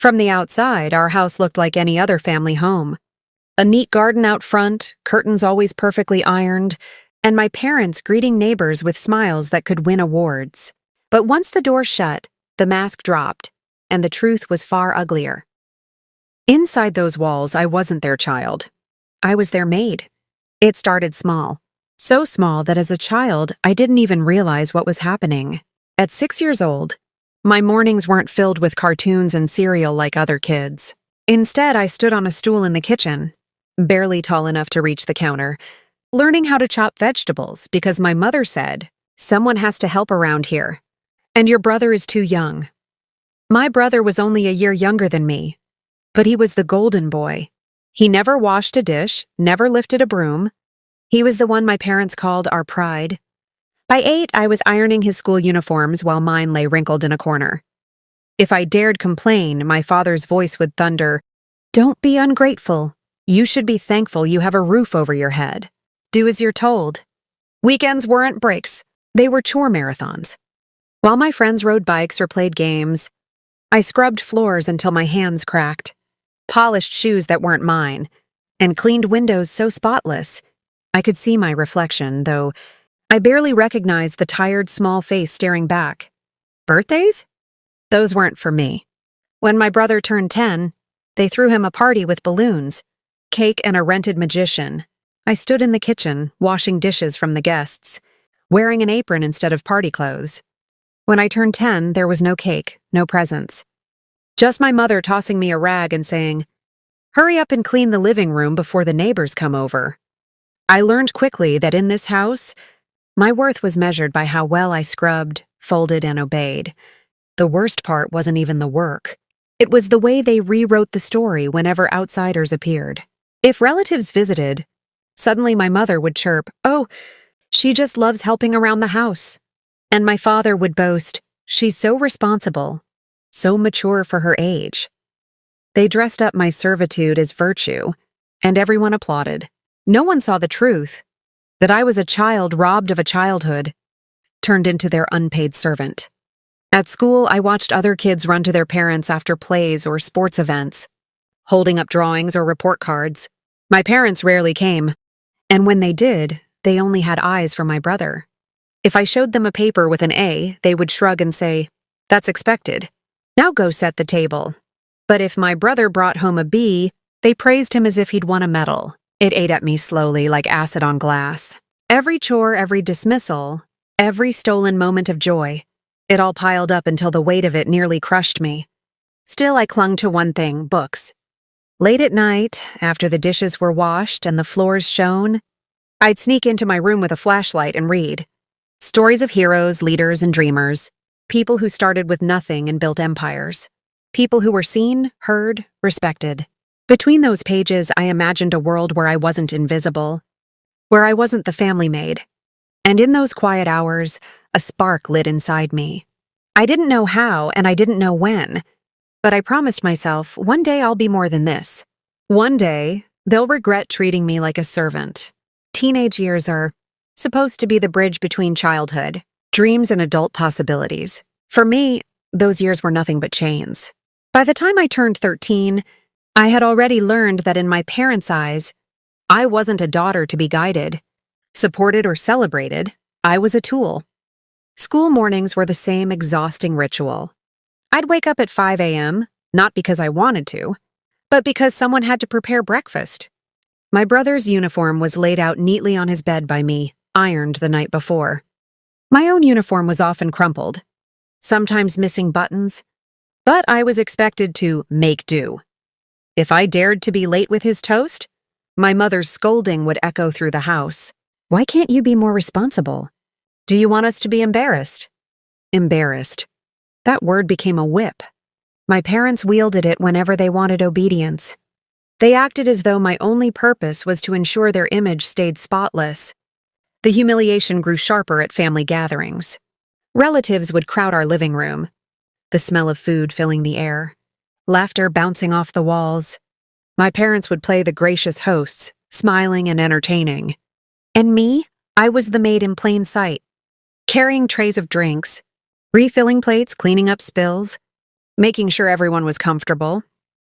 From the outside, our house looked like any other family home. A neat garden out front, curtains always perfectly ironed, and my parents greeting neighbors with smiles that could win awards. But once the door shut, the mask dropped, and the truth was far uglier. Inside those walls, I wasn't their child. I was their maid. It started small. So small that as a child, I didn't even realize what was happening. At 6 years old, my mornings weren't filled with cartoons and cereal like other kids. Instead, I stood on a stool in the kitchen, barely tall enough to reach the counter, learning how to chop vegetables because my mother said, "Someone has to help around here, and your brother is too young." My brother was only a year younger than me, but he was the golden boy. He never washed a dish, never lifted a broom. He was the one my parents called our pride. By 8, I was ironing his school uniforms while mine lay wrinkled in a corner. If I dared complain, my father's voice would thunder, "Don't be ungrateful. You should be thankful you have a roof over your head. Do as you're told." Weekends weren't breaks. They were chore marathons. While my friends rode bikes or played games, I scrubbed floors until my hands cracked, polished shoes that weren't mine, and cleaned windows so spotless I could see my reflection, though I barely recognized the tired, small face staring back. Birthdays? Those weren't for me. When my brother turned 10, they threw him a party with balloons, cake, and a rented magician. I stood in the kitchen, washing dishes from the guests, wearing an apron instead of party clothes. When I turned 10, there was no cake, no presents. Just my mother tossing me a rag and saying, "Hurry up and clean the living room before the neighbors come over." I learned quickly that in this house, my worth was measured by how well I scrubbed, folded, and obeyed. The worst part wasn't even the work. It was the way they rewrote the story whenever outsiders appeared. If relatives visited, suddenly my mother would chirp, "Oh, she just loves helping around the house." And my father would boast, "She's so responsible, so mature for her age." They dressed up my servitude as virtue, and everyone applauded. No one saw the truth, that I was a child robbed of a childhood, turned into their unpaid servant. At school, I watched other kids run to their parents after plays or sports events, holding up drawings or report cards. My parents rarely came, and when they did, they only had eyes for my brother. If I showed them a paper with an A, they would shrug and say, "That's expected. Now go set the table." But if my brother brought home a B, they praised him as if he'd won a medal. It ate at me slowly like acid on glass. Every chore, every dismissal, every stolen moment of joy, it all piled up until the weight of it nearly crushed me. Still, I clung to one thing, books. Late at night, after the dishes were washed and the floors shone, I'd sneak into my room with a flashlight and read. Stories of heroes, leaders, and dreamers. People who started with nothing and built empires. People who were seen, heard, respected. Between those pages, I imagined a world where I wasn't invisible, where I wasn't the family maid. And in those quiet hours, a spark lit inside me. I didn't know how, and I didn't know when, but I promised myself, one day I'll be more than this. One day, they'll regret treating me like a servant. Teenage years are supposed to be the bridge between childhood, dreams, and adult possibilities. For me, those years were nothing but chains. By the time I turned 13, I had already learned that in my parents' eyes, I wasn't a daughter to be guided, supported, or celebrated. I was a tool. School mornings were the same exhausting ritual. I'd wake up at 5 a.m., not because I wanted to, but because someone had to prepare breakfast. My brother's uniform was laid out neatly on his bed by me, ironed the night before. My own uniform was often crumpled, sometimes missing buttons, but I was expected to make do. If I dared to be late with his toast, my mother's scolding would echo through the house. "Why can't you be more responsible? Do you want us to be embarrassed?" Embarrassed. That word became a whip. My parents wielded it whenever they wanted obedience. They acted as though my only purpose was to ensure their image stayed spotless. The humiliation grew sharper at family gatherings. Relatives would crowd our living room, the smell of food filling the air, laughter bouncing off the walls. My parents would play the gracious hosts, smiling and entertaining. And me, I was the maid in plain sight, carrying trays of drinks, refilling plates, cleaning up spills. making sure everyone was comfortable.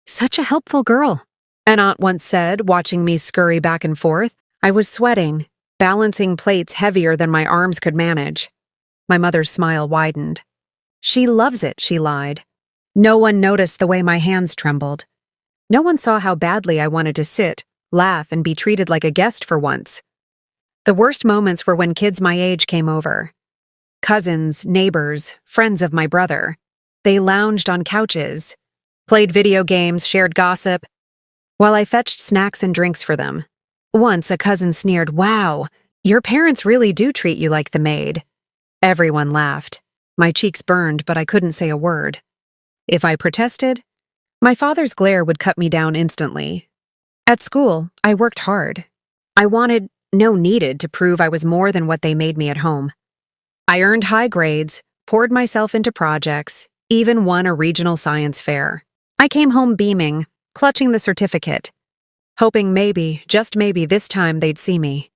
Such a helpful girl. An aunt once said, watching me scurry back and forth. I was sweating, balancing plates heavier than my arms could manage. My mother's smile widened. She loves it, she lied. No one noticed the way my hands trembled. No one saw how badly I wanted to sit, laugh, and be treated like a guest for once. The worst moments were when kids my age came over. Cousins, neighbors, friends of my brother. They lounged on couches, played video games, shared gossip, while I fetched snacks and drinks for them. Once a cousin sneered, "Wow, your parents really do treat you like the maid." Everyone laughed. My cheeks burned, but I couldn't say a word. If I protested, my father's glare would cut me down instantly. At school, I worked hard. I wanted, needed to prove I was more than what they made me at home. I earned high grades, poured myself into projects, even won a regional science fair. I came home beaming, clutching the certificate, hoping maybe, just maybe this time they'd see me.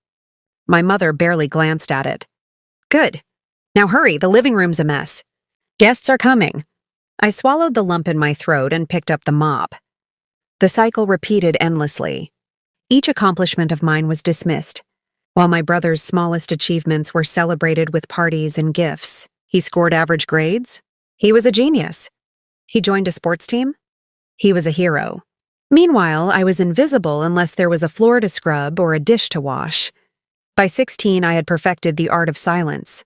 My mother barely glanced at it. "Good. Now hurry, the living room's a mess. Guests are coming." I swallowed the lump in my throat and picked up the mop. The cycle repeated endlessly. Each accomplishment of mine was dismissed, while my brother's smallest achievements were celebrated with parties and gifts. He scored average grades. He was a genius. He joined a sports team. He was a hero. Meanwhile, I was invisible unless there was a floor to scrub or a dish to wash. By 16, I had perfected the art of silence.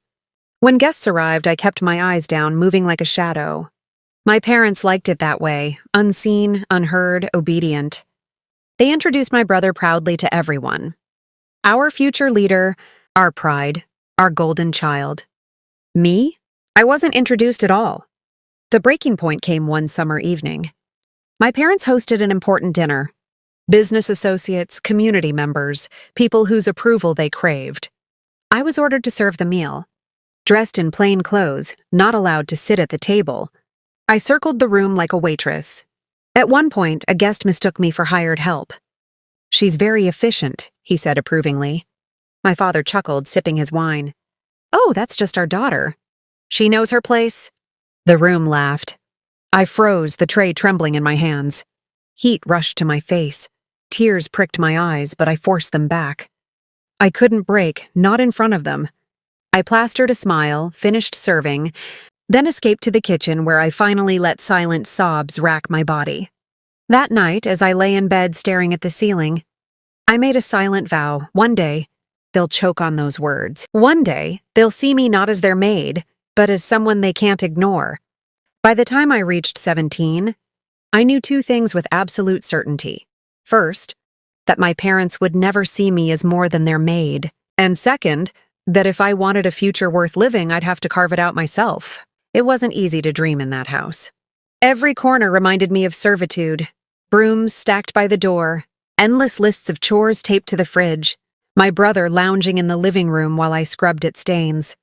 When guests arrived, I kept my eyes down, moving like a shadow. My parents liked it that way, unseen, unheard, obedient. They introduced my brother proudly to everyone. Our future leader, our pride, our golden child. Me? I wasn't introduced at all. The breaking point came one summer evening. My parents hosted an important dinner. Business associates, community members, people whose approval they craved. I was ordered to serve the meal. Dressed in plain clothes, not allowed to sit at the table, I circled the room like a waitress. At one point, a guest mistook me for hired help. "She's very efficient," he said approvingly. My father chuckled, sipping his wine. "Oh, that's just our daughter. She knows her place." The room laughed. I froze, the tray trembling in my hands. Heat rushed to my face. Tears pricked my eyes, but I forced them back. I couldn't break, not in front of them. I plastered a smile, finished serving, then escaped to the kitchen where I finally let silent sobs rack my body. That night, as I lay in bed staring at the ceiling, I made a silent vow. One day, they'll choke on those words. One day, they'll see me not as their maid, but as someone they can't ignore. By the time I reached 17, I knew two things with absolute certainty. First, that my parents would never see me as more than their maid. And second, that if I wanted a future worth living, I'd have to carve it out myself. It wasn't easy to dream in that house. Every corner reminded me of servitude. Brooms stacked by the door, endless lists of chores taped to the fridge, my brother lounging in the living room while I scrubbed at stains.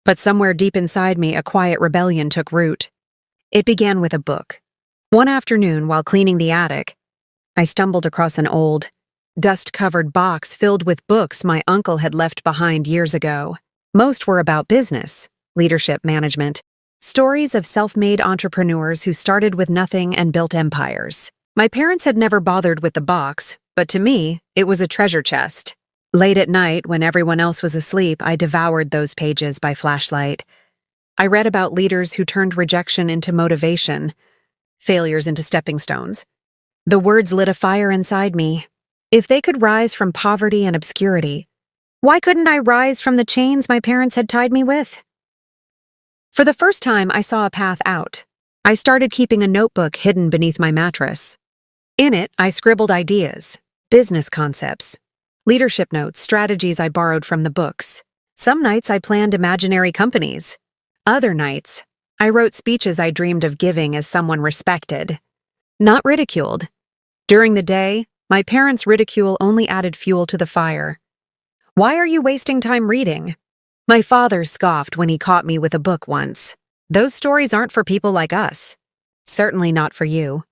But somewhere deep inside me, a quiet rebellion took root. It began with a book. One afternoon, while cleaning the attic, I stumbled across an old, dust-covered box filled with books my uncle had left behind years ago. Most were about business, leadership, management, stories of self-made entrepreneurs who started with nothing and built empires. My parents had never bothered with the box, but to me, it was a treasure chest. Late at night, when everyone else was asleep, I devoured those pages by flashlight. I read about leaders who turned rejection into motivation, failures into stepping stones. The words lit a fire inside me. If they could rise from poverty and obscurity, why couldn't I rise from the chains my parents had tied me with? For the first time, I saw a path out. I started keeping a notebook hidden beneath my mattress. In it, I scribbled ideas, business concepts, leadership notes, strategies I borrowed from the books. Some nights I planned imaginary companies. Other nights, I wrote speeches I dreamed of giving as someone respected, not ridiculed. During the day, my parents' ridicule only added fuel to the fire. "Why are you wasting time reading?" My father scoffed when he caught me with a book once. "Those stories aren't for people like us. Certainly not for you."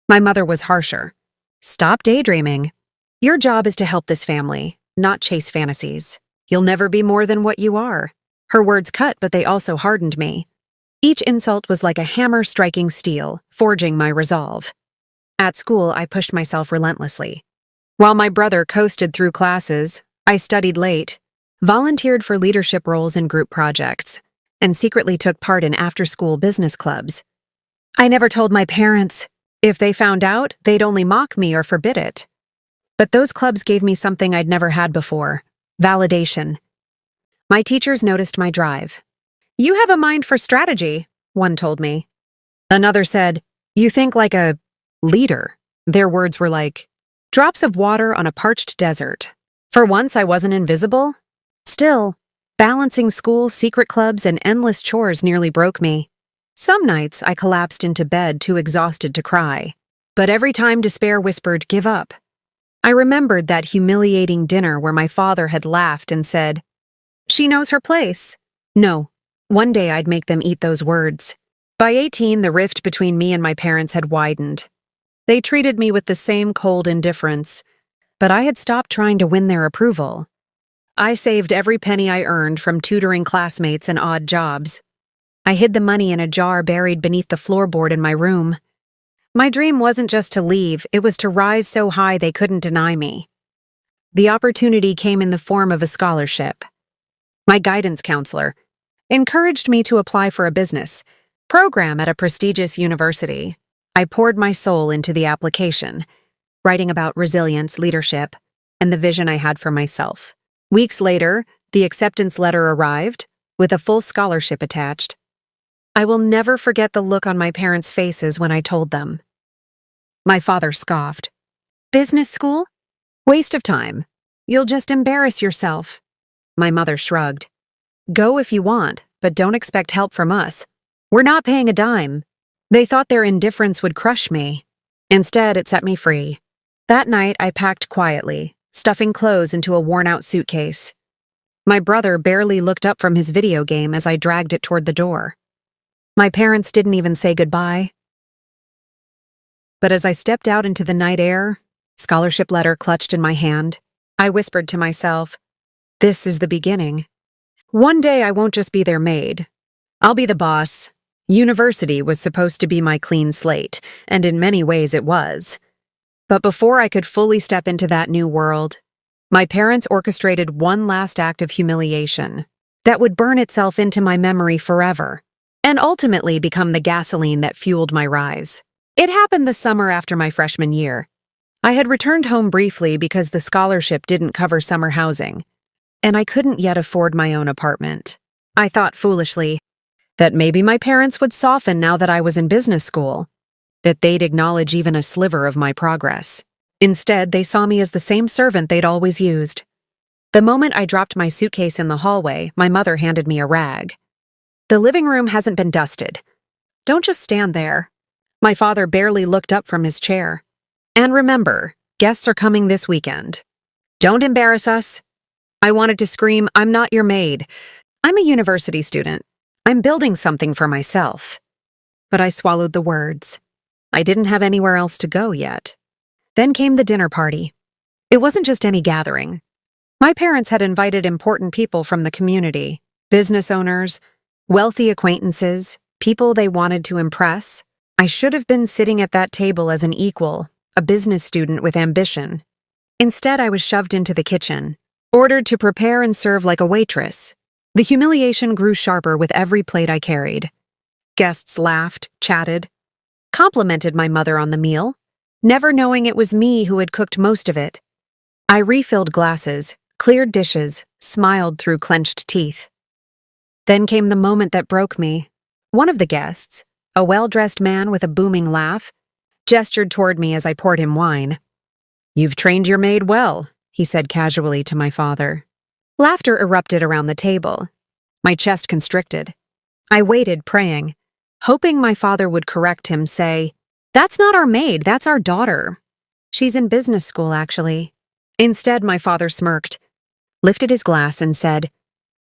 My mother was harsher. "Stop daydreaming. Your job is to help this family, not chase fantasies. You'll never be more than what you are." Her words cut, but they also hardened me. Each insult was like a hammer striking steel, forging my resolve. At school, I pushed myself relentlessly. While my brother coasted through classes, I studied late, volunteered for leadership roles in group projects, and secretly took part in after-school business clubs. I never told my parents. If they found out, they'd only mock me or forbid it. But those clubs gave me something I'd never had before: validation. My teachers noticed my drive. "You have a mind for strategy," one told me. Another said, "You think like a leader." Their words were like drops of water on a parched desert. For once, I wasn't invisible. Still, balancing school, secret clubs, and endless chores nearly broke me. Some nights, I collapsed into bed too exhausted to cry. But every time despair whispered, "Give up." I remembered that humiliating dinner where my father had laughed and said, "She knows her place." No, one day I'd make them eat those words. By 18, the rift between me and my parents had widened. They treated me with the same cold indifference, but I had stopped trying to win their approval. I saved every penny I earned from tutoring classmates and odd jobs. I hid the money in a jar buried beneath the floorboard in my room. My dream wasn't just to leave, it was to rise so high they couldn't deny me. The opportunity came in the form of a scholarship. My guidance counselor encouraged me to apply for a business program at a prestigious university. I poured my soul into the application, writing about resilience, leadership, and the vision I had for myself. Weeks later, the acceptance letter arrived, with a full scholarship attached. I will never forget the look on my parents' faces when I told them. My father scoffed. "Business school? Waste of time. You'll just embarrass yourself." My mother shrugged. "Go if you want, but don't expect help from us. We're not paying a dime." They thought their indifference would crush me. Instead, it set me free. That night, I packed quietly, stuffing clothes into a worn-out suitcase. My brother barely looked up from his video game as I dragged it toward the door. My parents didn't even say goodbye. But as I stepped out into the night air, scholarship letter clutched in my hand, I whispered to myself, "This is the beginning. One day I won't just be their maid. I'll be the boss." University was supposed to be my clean slate, and in many ways it was. But before I could fully step into that new world, my parents orchestrated one last act of humiliation that would burn itself into my memory forever, and ultimately become the gasoline that fueled my rise. It happened the summer after my freshman year. I had returned home briefly because the scholarship didn't cover summer housing, and I couldn't yet afford my own apartment. I thought foolishly that maybe my parents would soften now that I was in business school, that they'd acknowledge even a sliver of my progress. Instead, they saw me as the same servant they'd always used. The moment I dropped my suitcase in the hallway, my mother handed me a rag. "The living room hasn't been dusted. Don't just stand there." My father barely looked up from his chair. "And remember, guests are coming this weekend. Don't embarrass us." I wanted to scream, "I'm not your maid. I'm a university student. I'm building something for myself." But I swallowed the words. I didn't have anywhere else to go yet. Then came the dinner party. It wasn't just any gathering. My parents had invited important people from the community, business owners, wealthy acquaintances, people they wanted to impress. I should have been sitting at that table as an equal, a business student with ambition. Instead, I was shoved into the kitchen, ordered to prepare and serve like a waitress. The humiliation grew sharper with every plate I carried. Guests laughed, chatted, complimented my mother on the meal, never knowing it was me who had cooked most of it. I refilled glasses, cleared dishes, smiled through clenched teeth. Then came the moment that broke me. One of the guests, a well-dressed man with a booming laugh, gestured toward me as I poured him wine. "You've trained your maid well," he said casually to my father. Laughter erupted around the table. My chest constricted. I waited, praying, hoping my father would correct him, say, "That's not our maid, that's our daughter. She's in business school, actually." Instead, my father smirked, lifted his glass, and said,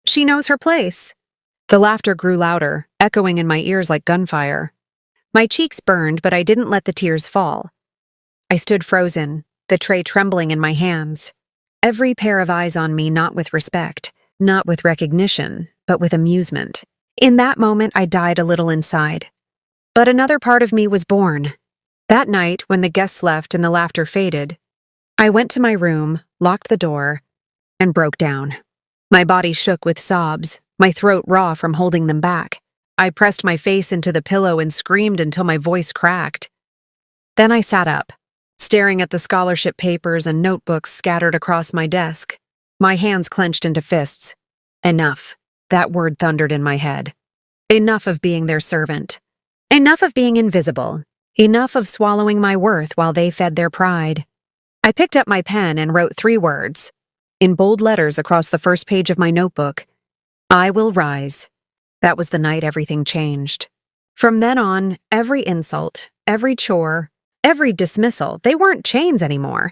"She knows her place." The laughter grew louder, echoing in my ears like gunfire. My cheeks burned, but I didn't let the tears fall. I stood frozen, the tray trembling in my hands. Every pair of eyes on me, not with respect, not with recognition, but with amusement. In that moment, I died a little inside. But another part of me was born. That night, when the guests left and the laughter faded, I went to my room, locked the door, and broke down. My body shook with sobs, my throat raw from holding them back. I pressed my face into the pillow and screamed until my voice cracked. Then I sat up, staring at the scholarship papers and notebooks scattered across my desk, my hands clenched into fists. Enough. That word thundered in my head. Enough of being their servant. Enough of being invisible. Enough of swallowing my worth while they fed their pride. I picked up my pen and wrote 3 words, in bold letters across the first page of my notebook. I will rise. That was the night everything changed. From then on, every insult, every chore, every dismissal, they weren't chains anymore.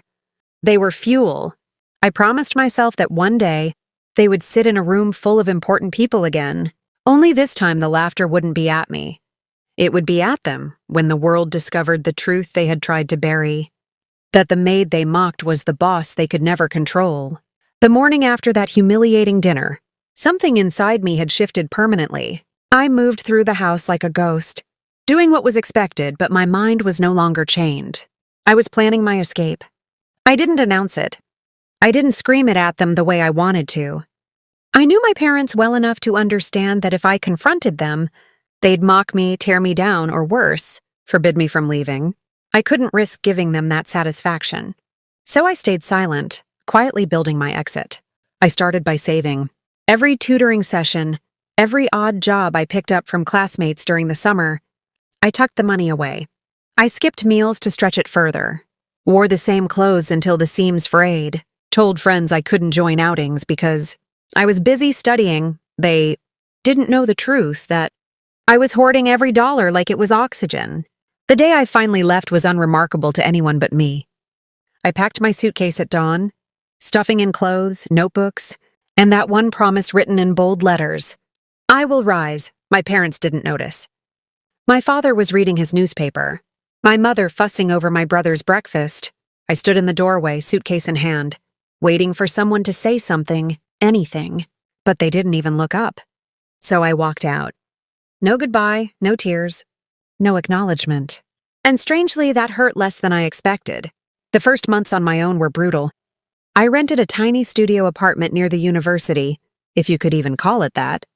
They were fuel. I promised myself that one day, they would sit in a room full of important people again. Only this time the laughter wouldn't be at me. It would be at them when the world discovered the truth they had tried to bury. That the maid they mocked was the boss they could never control. The morning after that humiliating dinner, something inside me had shifted permanently. I moved through the house like a ghost, doing what was expected, but my mind was no longer chained. I was planning my escape. I didn't announce it. I didn't scream it at them the way I wanted to. I knew my parents well enough to understand that if I confronted them, they'd mock me, tear me down, or worse, forbid me from leaving. I couldn't risk giving them that satisfaction. So I stayed silent, quietly building my exit. I started by saving. Every tutoring session, every odd job I picked up from classmates during the summer, I tucked the money away. I skipped meals to stretch it further, wore the same clothes until the seams frayed, told friends I couldn't join outings because I was busy studying. They didn't know the truth, that I was hoarding every dollar like it was oxygen. The day I finally left was unremarkable to anyone but me. I packed my suitcase at dawn, stuffing in clothes, notebooks, and that one promise written in bold letters. I will rise. My parents didn't notice. My father was reading his newspaper. My mother fussing over my brother's breakfast. I stood in the doorway, suitcase in hand, waiting for someone to say something, anything, but they didn't even look up. So I walked out. No goodbye, no tears, no acknowledgement. And strangely, that hurt less than I expected. The first months on my own were brutal. I rented a tiny studio apartment near the university, if you could even call it that.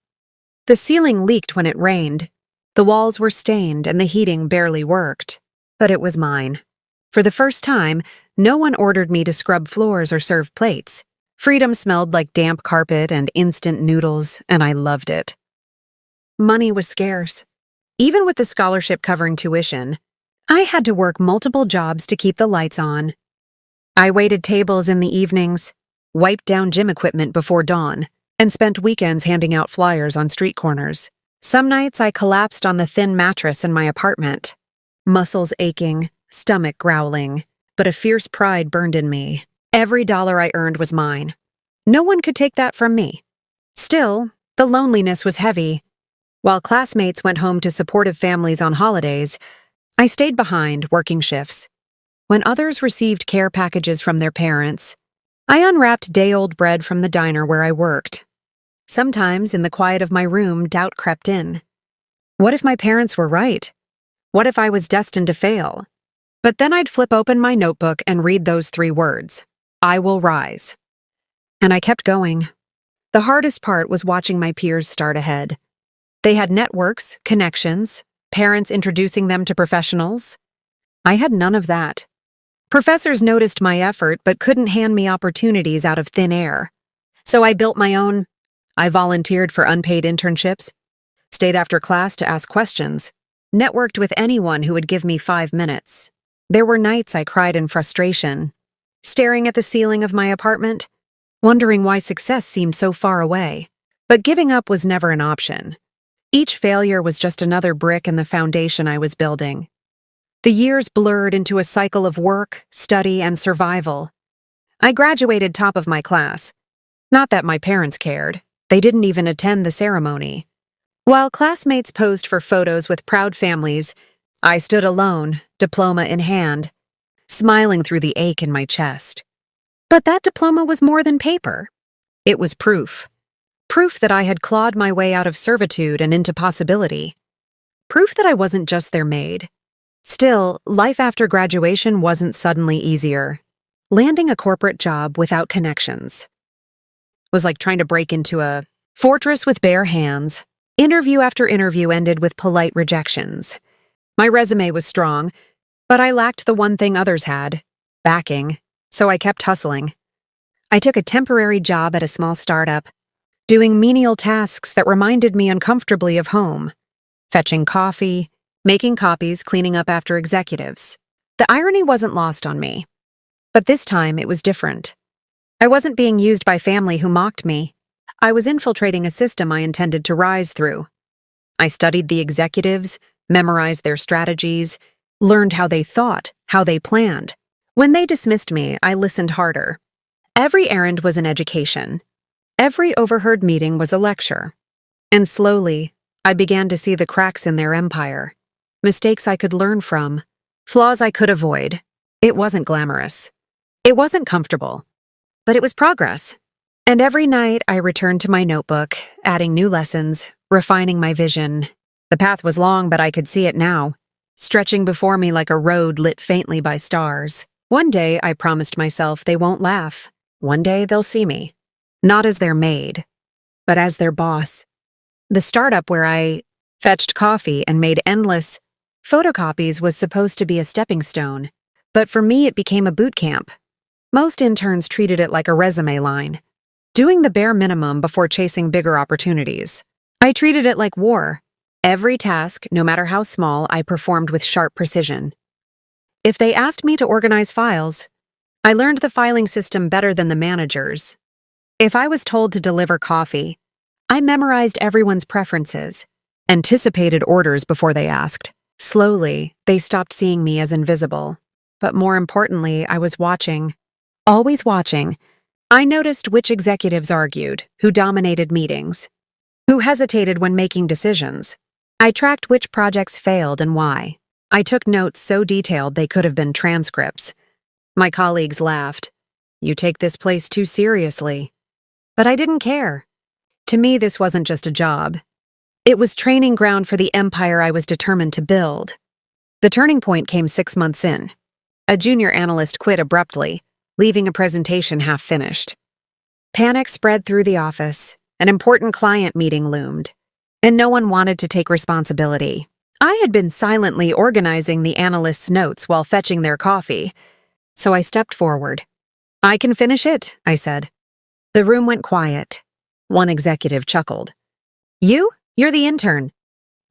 The ceiling leaked when it rained. The walls were stained and the heating barely worked. But it was mine. For the first time, no one ordered me to scrub floors or serve plates. Freedom smelled like damp carpet and instant noodles, and I loved it. Money was scarce. Even with the scholarship covering tuition, I had to work multiple jobs to keep the lights on. I waited tables in the evenings, wiped down gym equipment before dawn, and spent weekends handing out flyers on street corners. Some nights I collapsed on the thin mattress in my apartment, muscles aching, stomach growling, but a fierce pride burned in me. Every dollar I earned was mine. No one could take that from me. Still, the loneliness was heavy. While classmates went home to supportive families on holidays, I stayed behind, working shifts. When others received care packages from their parents, I unwrapped day-old bread from the diner where I worked. Sometimes, in the quiet of my room, doubt crept in. What if my parents were right? What if I was destined to fail? But then I'd flip open my notebook and read those 3 words, I will rise. And I kept going. The hardest part was watching my peers start ahead. They had networks, connections, parents introducing them to professionals. I had none of that. Professors noticed my effort but couldn't hand me opportunities out of thin air. So I built my own. I volunteered for unpaid internships, stayed after class to ask questions, networked with anyone who would give me 5 minutes. There were nights I cried in frustration, staring at the ceiling of my apartment, wondering why success seemed so far away. But giving up was never an option. Each failure was just another brick in the foundation I was building. The years blurred into a cycle of work, study, and survival. I graduated top of my class. Not that my parents cared. They didn't even attend the ceremony. While classmates posed for photos with proud families, I stood alone, diploma in hand, smiling through the ache in my chest. But that diploma was more than paper. It was proof. Proof that I had clawed my way out of servitude and into possibility. Proof that I wasn't just their maid. Still, life after graduation wasn't suddenly easier. Landing a corporate job without connections was like trying to break into a fortress with bare hands. Interview after interview ended with polite rejections. My resume was strong, but I lacked the one thing others had, backing, so I kept hustling. I took a temporary job at a small startup, doing menial tasks that reminded me uncomfortably of home. Fetching coffee, making copies, cleaning up after executives. The irony wasn't lost on me. But this time it was different. I wasn't being used by family who mocked me. I was infiltrating a system I intended to rise through. I studied the executives, memorized their strategies, learned how they thought, how they planned. When they dismissed me, I listened harder. Every errand was an education. Every overheard meeting was a lecture. And slowly, I began to see the cracks in their empire. Mistakes I could learn from. Flaws I could avoid. It wasn't glamorous. It wasn't comfortable. But it was progress. And every night I returned to my notebook, adding new lessons, refining my vision. The path was long, but I could see it now, stretching before me like a road lit faintly by stars. One day, I promised myself they won't laugh. One day, they'll see me. Not as their maid, but as their boss. The startup where I fetched coffee and made endless photocopies was supposed to be a stepping stone, but for me it became a boot camp. Most interns treated it like a resume line, doing the bare minimum before chasing bigger opportunities. I treated it like war. Every task, no matter how small, I performed with sharp precision. If they asked me to organize files, I learned the filing system better than the managers. If I was told to deliver coffee, I memorized everyone's preferences, anticipated orders before they asked. Slowly, they stopped seeing me as invisible. But more importantly, I was watching. Always watching. I noticed which executives argued, who dominated meetings, who hesitated when making decisions. I tracked which projects failed and why. I took notes so detailed they could have been transcripts. My colleagues laughed. "You take this place too seriously." But I didn't care. To me, this wasn't just a job. It was training ground for the empire I was determined to build. The turning point came 6 months in. A junior analyst quit abruptly, leaving a presentation half-finished. Panic spread through the office. An important client meeting loomed, and no one wanted to take responsibility. I had been silently organizing the analyst's notes while fetching their coffee, so I stepped forward. "I can finish it," I said. The room went quiet. One executive chuckled. "You? You're the intern."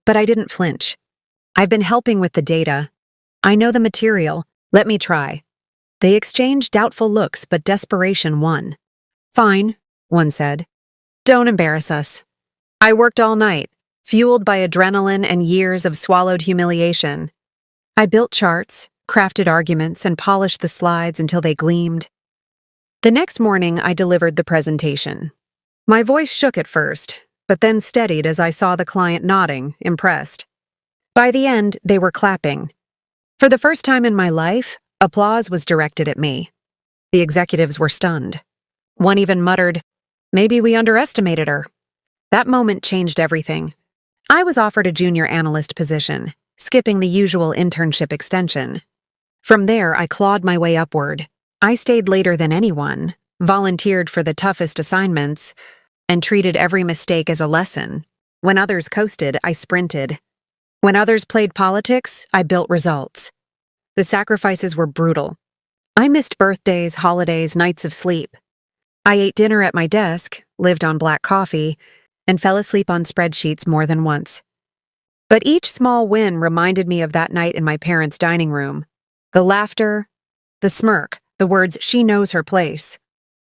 But I didn't flinch. "I've been helping with the data. I know the material. Let me try." They exchanged doubtful looks, but desperation won. "Fine," one said. "Don't embarrass us." I worked all night, fueled by adrenaline and years of swallowed humiliation. I built charts, crafted arguments, and polished the slides until they gleamed. The next morning, I delivered the presentation. My voice shook at first, but then steadied as I saw the client nodding, impressed. By the end, they were clapping. For the first time in my life, applause was directed at me. The executives were stunned. One even muttered, "Maybe we underestimated her." That moment changed everything. I was offered a junior analyst position, skipping the usual internship extension. From there, I clawed my way upward. I stayed later than anyone, volunteered for the toughest assignments, and treated every mistake as a lesson. When others coasted, I sprinted. When others played politics, I built results. The sacrifices were brutal. I missed birthdays, holidays, nights of sleep. I ate dinner at my desk, lived on black coffee, and fell asleep on spreadsheets more than once. But each small win reminded me of that night in my parents' dining room. The laughter, the smirk, the words, "She knows her place."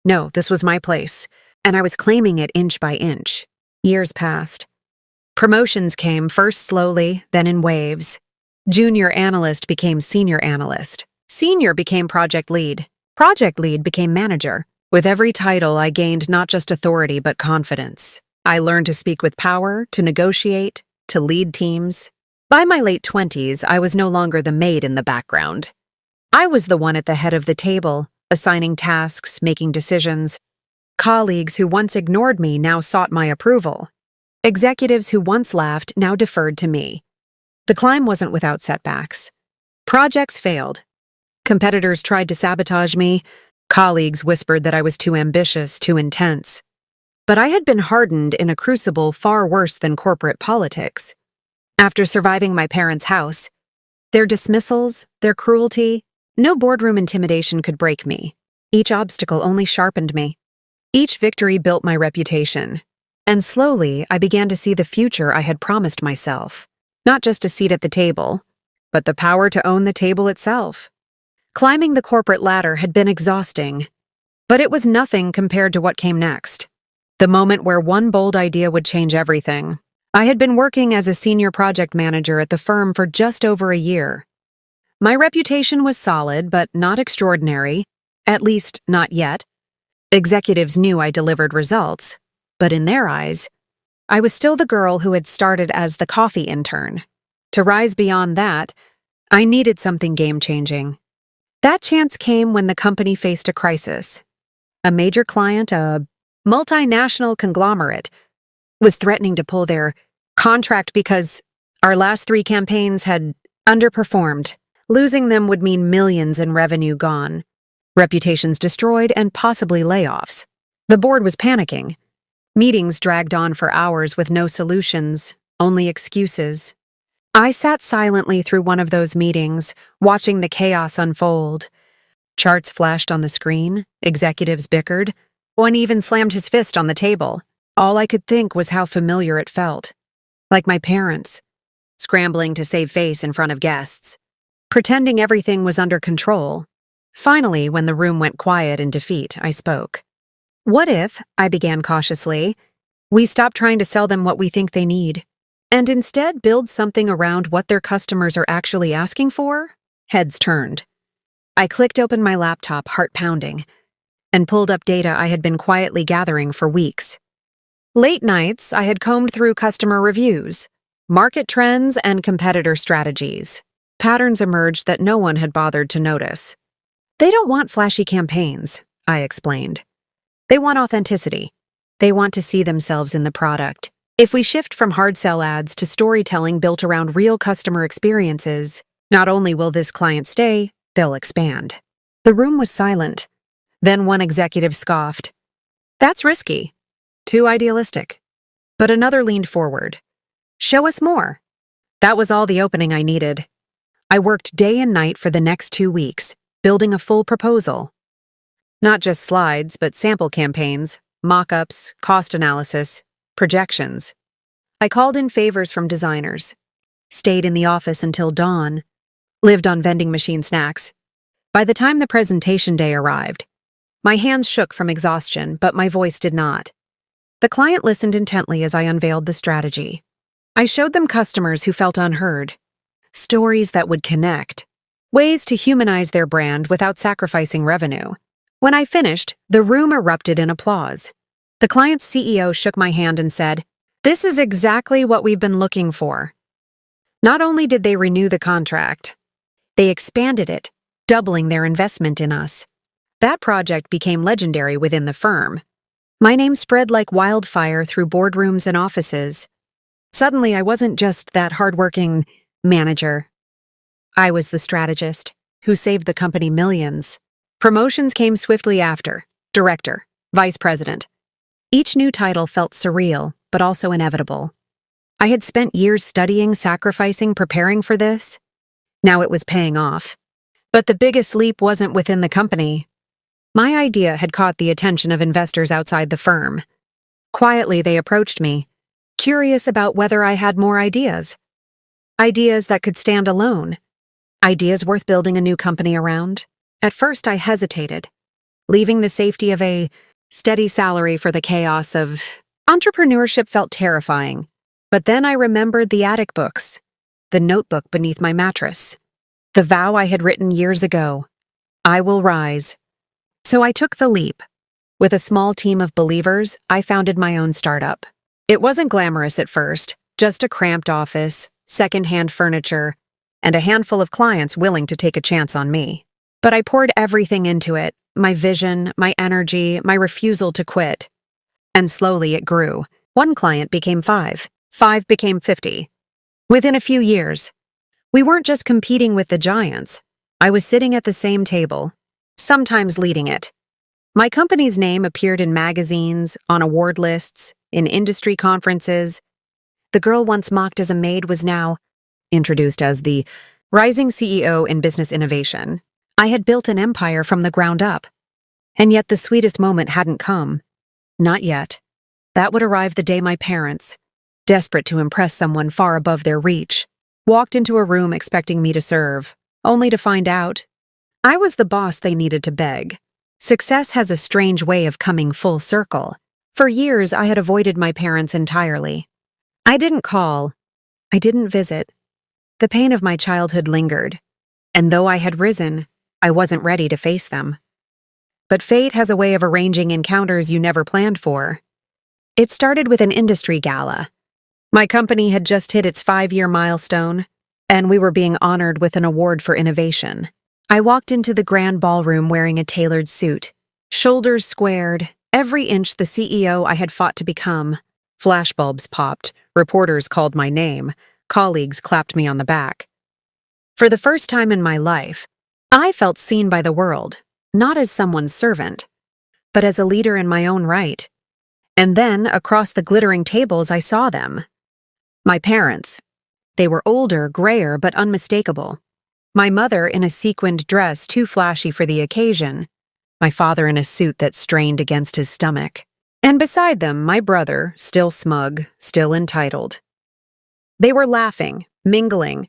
No, this was my place, and I was claiming it inch by inch. Years passed. Promotions came, first slowly, then in waves. Junior analyst became senior analyst. Senior became project lead. Project lead became manager. With every title, I gained not just authority but confidence. I learned to speak with power, to negotiate, to lead teams. By my late 20s, I was no longer the maid in the background. I was the one at the head of the table, assigning tasks, making decisions. Colleagues who once ignored me now sought my approval. Executives who once laughed now deferred to me. The climb wasn't without setbacks. Projects failed. Competitors tried to sabotage me. Colleagues whispered that I was too ambitious, too intense. But I had been hardened in a crucible far worse than corporate politics. After surviving my parents' house, their dismissals, their cruelty, no boardroom intimidation could break me. Each obstacle only sharpened me. Each victory built my reputation. And slowly, I began to see the future I had promised myself. Not just a seat at the table, but the power to own the table itself. Climbing the corporate ladder had been exhausting, but it was nothing compared to what came next. The moment where one bold idea would change everything. I had been working as a senior project manager at the firm for just over a year. My reputation was solid, but not extraordinary, at least not yet. Executives knew I delivered results, but in their eyes, I was still the girl who had started as the coffee intern. To rise beyond that, I needed something game-changing. That chance came when the company faced a crisis. A major client, a multinational conglomerate, was threatening to pull their contract because our last 3 campaigns had underperformed. Losing them would mean millions in revenue gone, reputations destroyed, and possibly layoffs. The board was panicking. Meetings dragged on for hours with no solutions, only excuses. I sat silently through one of those meetings, watching the chaos unfold. Charts flashed on the screen, executives bickered. One even slammed his fist on the table. All I could think was how familiar it felt. Like my parents, scrambling to save face in front of guests, pretending everything was under control. Finally, when the room went quiet in defeat, I spoke. What if, I began cautiously, we stop trying to sell them what we think they need, and instead build something around what their customers are actually asking for? Heads turned. I clicked open my laptop, heart pounding, and pulled up data I had been quietly gathering for weeks. Late nights, I had combed through customer reviews, market trends, and competitor strategies. Patterns emerged that no one had bothered to notice. They don't want flashy campaigns, I explained. They want authenticity. They want to see themselves in the product. If we shift from hard sell ads to storytelling built around real customer experiences, not only will this client stay, they'll expand. The room was silent. Then one executive scoffed. That's risky. Too idealistic. But another leaned forward. Show us more. That was all the opening I needed. I worked day and night for the next 2 weeks, building a full proposal. Not just slides, but sample campaigns, mock-ups, cost analysis, projections. I called in favors from designers, stayed in the office until dawn, lived on vending machine snacks. By the time the presentation day arrived, my hands shook from exhaustion, but my voice did not. The client listened intently as I unveiled the strategy. I showed them customers who felt unheard, stories that would connect, ways to humanize their brand without sacrificing revenue. When I finished, the room erupted in applause. The client's CEO shook my hand and said, "This is exactly what we've been looking for." Not only did they renew the contract, they expanded it, doubling their investment in us. That project became legendary within the firm. My name spread like wildfire through boardrooms and offices. Suddenly, I wasn't just that hardworking manager. I was the strategist who saved the company millions. Promotions came swiftly after: director, vice president. Each new title felt surreal, but also inevitable. I had spent years studying, sacrificing, preparing for this. Now it was paying off. But the biggest leap wasn't within the company. My idea had caught the attention of investors outside the firm. Quietly, they approached me, curious about whether I had more ideas. Ideas that could stand alone. Ideas worth building a new company around. At first, I hesitated, leaving the safety of a steady salary for the chaos of entrepreneurship felt terrifying. But then I remembered the attic books, the notebook beneath my mattress, the vow I had written years ago: I will rise. So I took the leap. With a small team of believers, I founded my own startup. It wasn't glamorous at first, just a cramped office, second-hand furniture, and a handful of clients willing to take a chance on me. But I poured everything into it, my vision, my energy, my refusal to quit. And slowly it grew. One client became 5. 5 became 50. Within a few years, we weren't just competing with the giants. I was sitting at the same table, sometimes leading it. My company's name appeared in magazines, on award lists, in industry conferences. The girl once mocked as a maid was now introduced as the rising CEO in business innovation. I had built an empire from the ground up. And yet the sweetest moment hadn't come. Not yet. That would arrive the day my parents, desperate to impress someone far above their reach, walked into a room expecting me to serve, only to find out I was the boss they needed to beg. Success has a strange way of coming full circle. For years, I had avoided my parents entirely. I didn't call. I didn't visit. The pain of my childhood lingered, and though I had risen, I wasn't ready to face them. But fate has a way of arranging encounters you never planned for. It started with an industry gala. My company had just hit its 5-year milestone, and we were being honored with an award for innovation. I walked into the grand ballroom wearing a tailored suit, shoulders squared, every inch the CEO I had fought to become. Flashbulbs popped, reporters called my name, colleagues clapped me on the back. For the first time in my life, I felt seen by the world, not as someone's servant, but as a leader in my own right. And then, across the glittering tables, I saw them. My parents. They were older, grayer, but unmistakable. My mother in a sequined dress too flashy for the occasion. My father in a suit that strained against his stomach. And beside them, my brother, still smug, still entitled. They were laughing, mingling,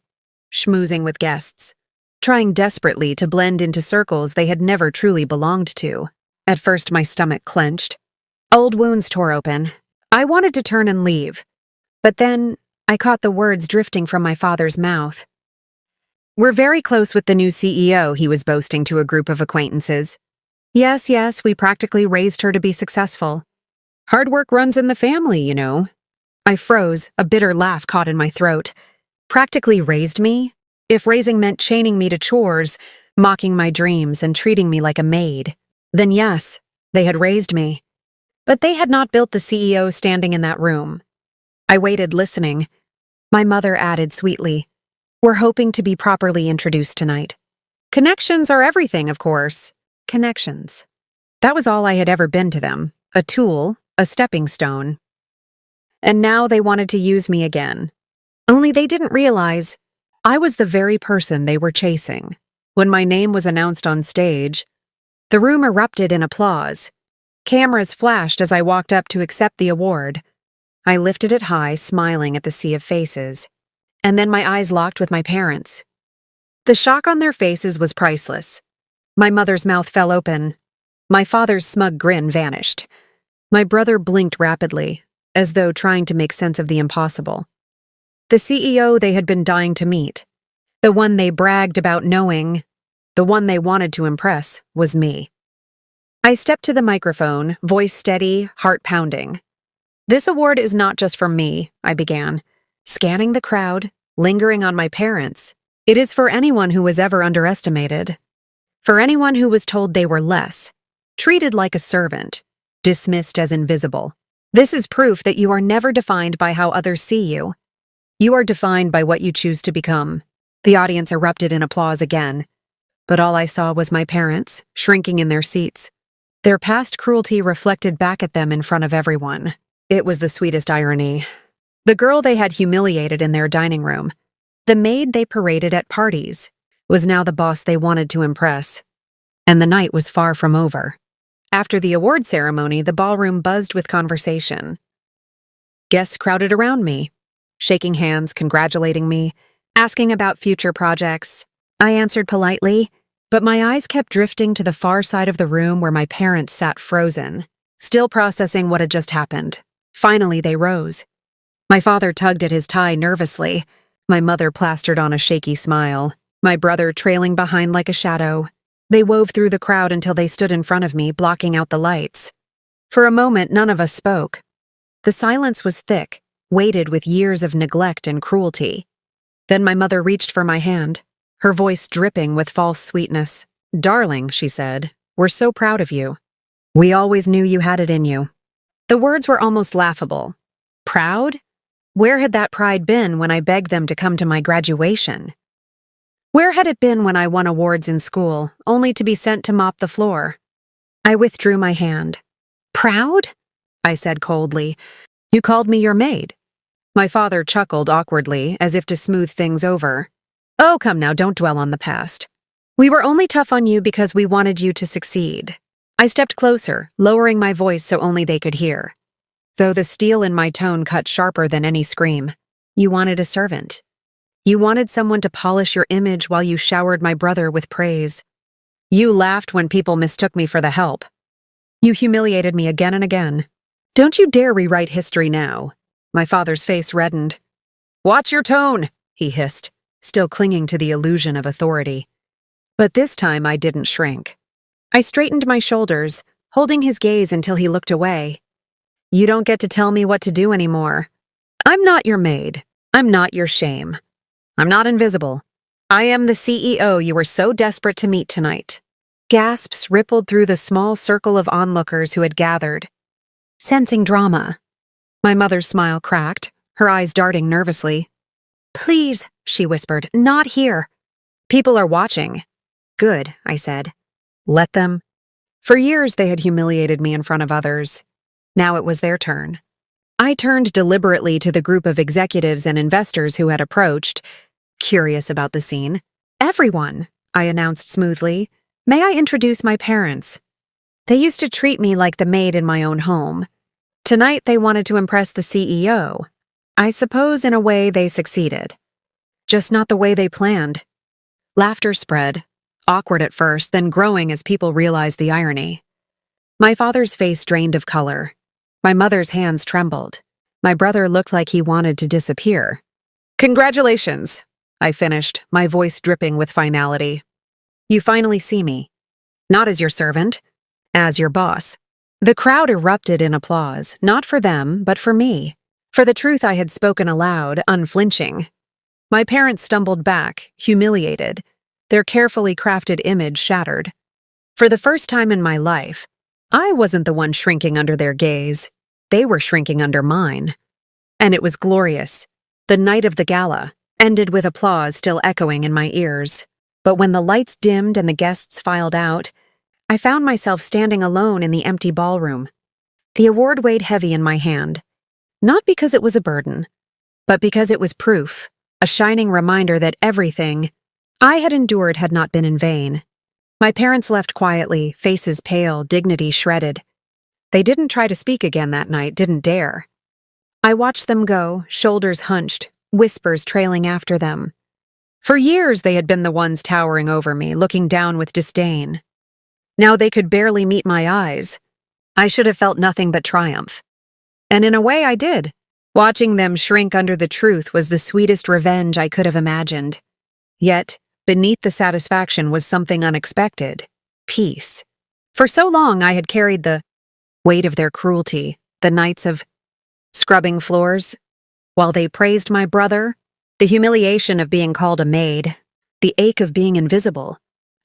schmoozing with guests, trying desperately to blend into circles they had never truly belonged to. At first, my stomach clenched. Old wounds tore open. I wanted to turn and leave. But then, I caught the words drifting from my father's mouth. "We're very close with the new CEO," he was boasting to a group of acquaintances. Yes, we practically raised her to be successful. Hard work runs in the family, you know." I froze, a bitter laugh caught in my throat. Practically raised me? If raising meant chaining me to chores, mocking my dreams, and treating me like a maid, then yes, they had raised me. But they had not built the CEO standing in that room. I waited, listening. My mother added sweetly, "We're hoping to be properly introduced tonight. Connections are everything, of course. Connections." That was all I had ever been to them. A tool, a stepping stone. And now they wanted to use me again. Only they didn't realize I was the very person they were chasing. When my name was announced on stage, the room erupted in applause. Cameras flashed as I walked up to accept the award. I lifted it high, smiling at the sea of faces. And then my eyes locked with my parents. The shock on their faces was priceless. My mother's mouth fell open. My father's smug grin vanished. My brother blinked rapidly, as though trying to make sense of the impossible. The CEO they had been dying to meet, the one they bragged about knowing, the one they wanted to impress, was me. I stepped to the microphone, voice steady, heart pounding. "This award is not just for me," I began, scanning the crowd, lingering on my parents. "It is for anyone who was ever underestimated. For anyone who was told they were less, treated like a servant, dismissed as invisible. This is proof that you are never defined by how others see you. You are defined by what you choose to become." The audience erupted in applause again. But all I saw was my parents, shrinking in their seats. Their past cruelty reflected back at them in front of everyone. It was the sweetest irony. The girl they had humiliated in their dining room, the maid they paraded at parties, was now the boss they wanted to impress. And the night was far from over. After the award ceremony, the ballroom buzzed with conversation. Guests crowded around me, shaking hands, congratulating me, asking about future projects. I answered politely, but my eyes kept drifting to the far side of the room where my parents sat frozen, still processing what had just happened. Finally, they rose. My father tugged at his tie nervously. My mother plastered on a shaky smile, my brother trailing behind like a shadow. They wove through the crowd until they stood in front of me, blocking out the lights. For a moment, none of us spoke. The silence was thick, weighted with years of neglect and cruelty. Then my mother reached for my hand, her voice dripping with false sweetness. "Darling," she said, We're so proud of you. We always knew you had it in you." The words were almost laughable. Proud? Where had that pride been when I begged them to come to my graduation? Where had it been when I won awards in school, only to be sent to mop the floor? I withdrew my hand. "Proud?" I said coldly. "You called me your maid." My father chuckled awkwardly, as if to smooth things over. "Oh, come now, don't dwell on the past. We were only tough on you because we wanted you to succeed." I stepped closer, lowering my voice so only they could hear, though the steel in my tone cut sharper than any scream. "You wanted a servant. You wanted someone to polish your image while you showered my brother with praise. You laughed when people mistook me for the help. You humiliated me again and again. Don't you dare rewrite history now." My father's face reddened. "Watch your tone," he hissed, still clinging to the illusion of authority. But this time I didn't shrink. I straightened my shoulders, holding his gaze until he looked away. "You don't get to tell me what to do anymore. I'm not your maid. I'm not your shame. I'm not invisible. I am the CEO you were so desperate to meet tonight." Gasps rippled through the small circle of onlookers who had gathered, sensing drama. My mother's smile cracked, her eyes darting nervously. "Please," she whispered, "not here." "People are watching." "Good," I said. "Let them." For years they had humiliated me in front of others. Now it was their turn. I turned deliberately to the group of executives and investors who had approached, curious about the scene. "Everyone," I announced smoothly. "May I introduce my parents? They used to treat me like the maid in my own home. Tonight they wanted to impress the CEO. I suppose in a way they succeeded. Just not the way they planned." Laughter spread, awkward at first, then growing as people realized the irony. My father's face drained of color. My mother's hands trembled. My brother looked like he wanted to disappear. "Congratulations," I finished, my voice dripping with finality. "You finally see me. Not as your servant, as your boss." The crowd erupted in applause, not for them, but for me, for the truth I had spoken aloud, unflinching. My parents stumbled back, humiliated, their carefully crafted image shattered. For the first time in my life, I wasn't the one shrinking under their gaze. They were shrinking under mine. And it was glorious. The night of the gala ended with applause still echoing in my ears. But when the lights dimmed and the guests filed out, I found myself standing alone in the empty ballroom. The award weighed heavy in my hand, not because it was a burden, but because it was proof, a shining reminder that everything I had endured had not been in vain. My parents left quietly, faces pale, dignity shredded. They didn't try to speak again that night, didn't dare. I watched them go, shoulders hunched, whispers trailing after them. For years they had been the ones towering over me, looking down with disdain. Now they could barely meet my eyes. I should have felt nothing but triumph. And in a way I did. Watching them shrink under the truth was the sweetest revenge I could have imagined. Yet, beneath the satisfaction was something unexpected: peace. For so long I had carried the weight of their cruelty, the nights of scrubbing floors, while they praised my brother, the humiliation of being called a maid, the ache of being invisible.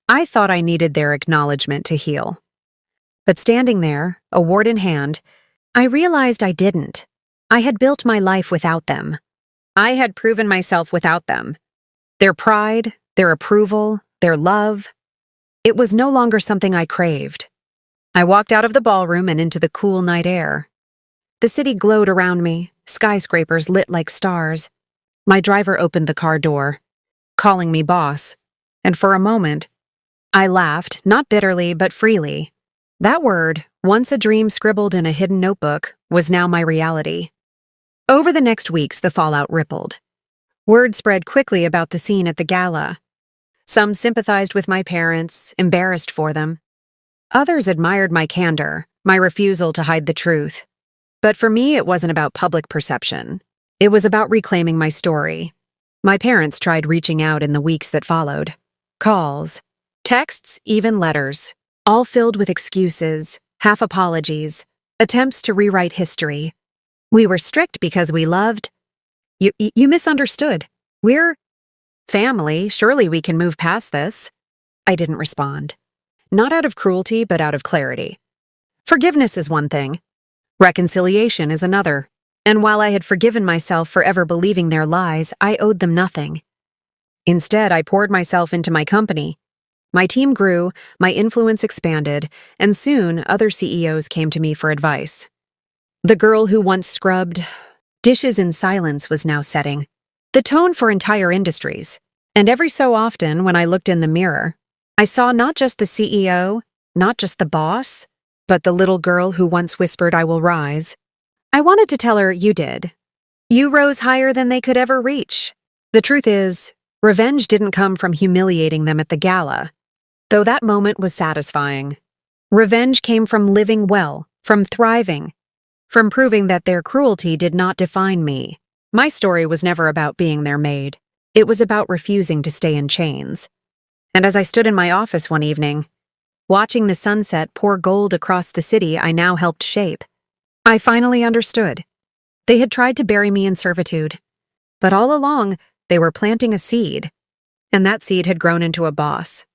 I thought I needed their acknowledgement to heal. But standing there, award in hand, I realized I didn't. I had built my life without them. I had proven myself without them. Their pride, their approval, their love. It was no longer something I craved. I walked out of the ballroom and into the cool night air. The city glowed around me, skyscrapers lit like stars. My driver opened the car door, calling me boss, and for a moment, I laughed, not bitterly but freely. That word, once a dream scribbled in a hidden notebook, was now my reality. Over the next weeks, the fallout rippled. Word spread quickly about the scene at the gala. Some sympathized with my parents, embarrassed for them. Others admired my candor, my refusal to hide the truth. But for me, it wasn't about public perception. It was about reclaiming my story. My parents tried reaching out in the weeks that followed. Calls, texts, even letters, all filled with excuses, half apologies, attempts to rewrite history. We were strict because we loved. You misunderstood. We're family. Surely we can move past this. I didn't respond. not out of cruelty, but out of clarity. Forgiveness is one thing. Reconciliation is another. And while I had forgiven myself for ever believing their lies, I owed them nothing. Instead, I poured myself into my company. My team grew, my influence expanded, and soon other CEOs came to me for advice. The girl who once scrubbed dishes in silence was now setting the tone for entire industries. And every so often, when I looked in the mirror, I saw not just the CEO, not just the boss, but the little girl who once whispered, "I will rise." I wanted to tell her, "You did. You rose higher than they could ever reach." The truth is, revenge didn't come from humiliating them at the gala, though that moment was satisfying. Revenge came from living well, from thriving, from proving that their cruelty did not define me. My story was never about being their maid. It was about refusing to stay in chains. And as I stood in my office one evening, watching the sunset pour gold across the city I now helped shape, I finally understood. They had tried to bury me in servitude, but all along they were planting a seed, and that seed had grown into a boss.